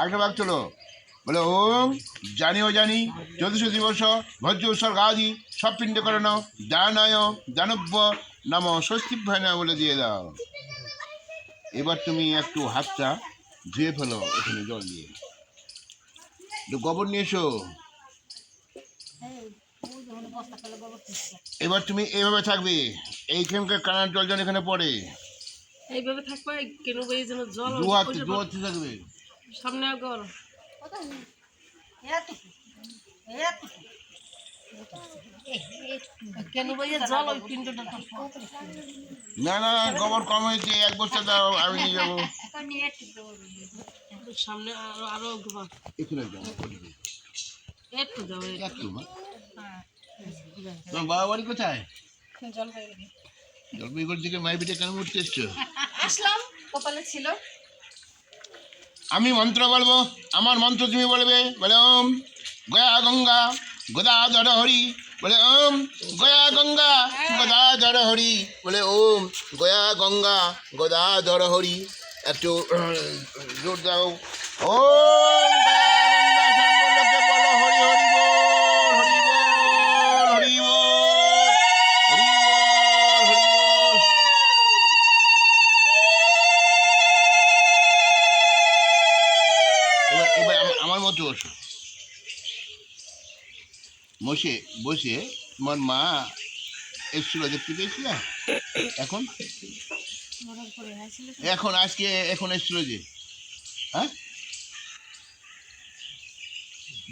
একটা বাক চলো বলে ওম জানিও জানি চতুর্থ দিবস ভজ্র উৎসর্গাদি সব পিণ্ড করানো দানায় দানব্য নাম স্বস্তিভ্যায় না বলে দিয়ে দাও। এবার তুমি একটু হাতটা ধুয়ে ফেলো ওখানে জল দিয়ে, একটু গোবর নিয়ে এসো। এবার তুমি এইভাবে থাকবে, এইখানকার কানার জল যেন এখানে পড়ে, এইভাবে থাকবে কেন এই যেন জল দু হাত থাকবে। সামনে আগর কেন ভাইয়া জল ওই পিণ্ডটা না না গোবর কম হয়েছে, এক বস্তা দাও আমি নিয়ে যাবো। সামনে আরো আরো এখানে দাও একটু দাও একটু। তোমার বাবা বাড়ি কোথায়? জলপাইগুড়ি থেকে মায়ের পিঠে কেন উঠতে এসছো? আসলাম, কপালে ছিল। আমি মন্ত্র বলবো, আমার মন্ত্র তুমি বলবে। বলে ওম গয়া গঙ্গা গদাধর হরি। বলে ওম গয়া গঙ্গা গদাধর হরি। বলে ওম গয়া গঙ্গা গদাধর হরি। একটু জোর দাও। ওম গয়া গঙ্গা সর্বলোকে বলো হরি হরি বল হরি বল হরি বল হরি বল হরি বল। এবার আমার মতো বসো, বসে বসে তোমার মা এসেছিল, দেখতে পেয়েছিল এখন এখন আজকে এখন এসেছিল যে, হ্যাঁ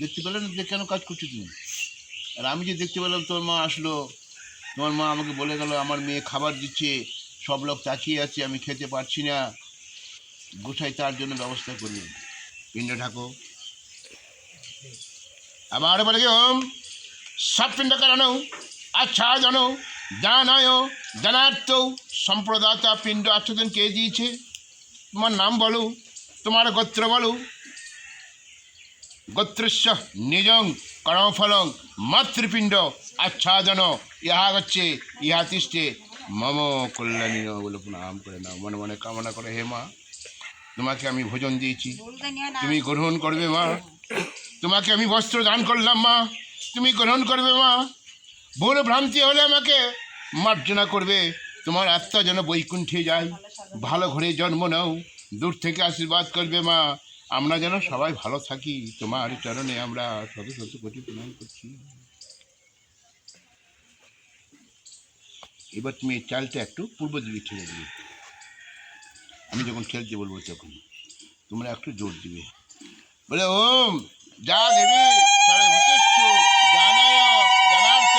দেখতে পেলে না? কেন কাজ করছো তুমি? আর আমি যে দেখতে পেলাম তোমার মা আসলো, তোমার মা আমাকে বলে গেল আমার মেয়ে খাবার দিচ্ছে, সব লোক তাকিয়ে আছে, আমি খেতে পারছি না, গোসাই তার জন্য ব্যবস্থা করি, পিণ্ড ঢাকো। আবার বলে কি ওম সব পিণ্ড কারণ আচ্ছা জানো দানায় দানার্থ সম্প্রদাতা পিণ্ড আচ্ছাদন কে দিয়েছে? তোমার নাম বলো, তোমার গোত্র বলো। গোত্রস্য নিজং কর্মফলং মাতৃপিণ্ড আচ্ছাদন ইহা হচ্ছে ইহা তিষ্ঠে মম কল্যাণী বলে প্রণাম করে নাও, মনে মনে কামনা করে হে মা তোমাকে আমি ভোজন দিয়েছি, তুমি গ্রহণ করবে মা। তোমাকে আমি বস্ত্র দান করলাম মা, তুমি গ্রহণ করবে মা। ভুল ভ্রান্তি হলে আমাকে মার্জনা করবে। তোমার আত্মা যেন বৈকুণ্ঠে যায়, ভালো ঘরে জন্ম নাও, দূর থেকে আশীর্বাদ করবে মা। আমরা যেন সবাই ভালো থাকি, তোমার চরণে আমরা শত শত কোটি প্রণাম করছি। এবার তুমি এই চালটা একটু পূর্ব দিকে ঠেলে দিবে, আমি যখন ঠেলতে বলবো তখন তোমরা একটু জোর দিবে। বলে ওম যা দেবী সারে ভূতেষ্য জানায় জানার্থ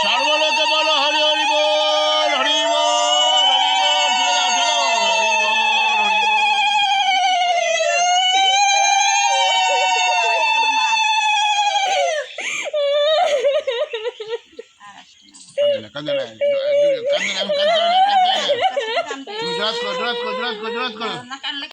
সর্বলোকে বলো হরি হরি বল হরি বল হরি বল। হরি বল হরি বল। কান্দে না কান্দে না কান্দে না, তুমি জোরাত করো জোরাত করো জোরাত করো জোরাত করো।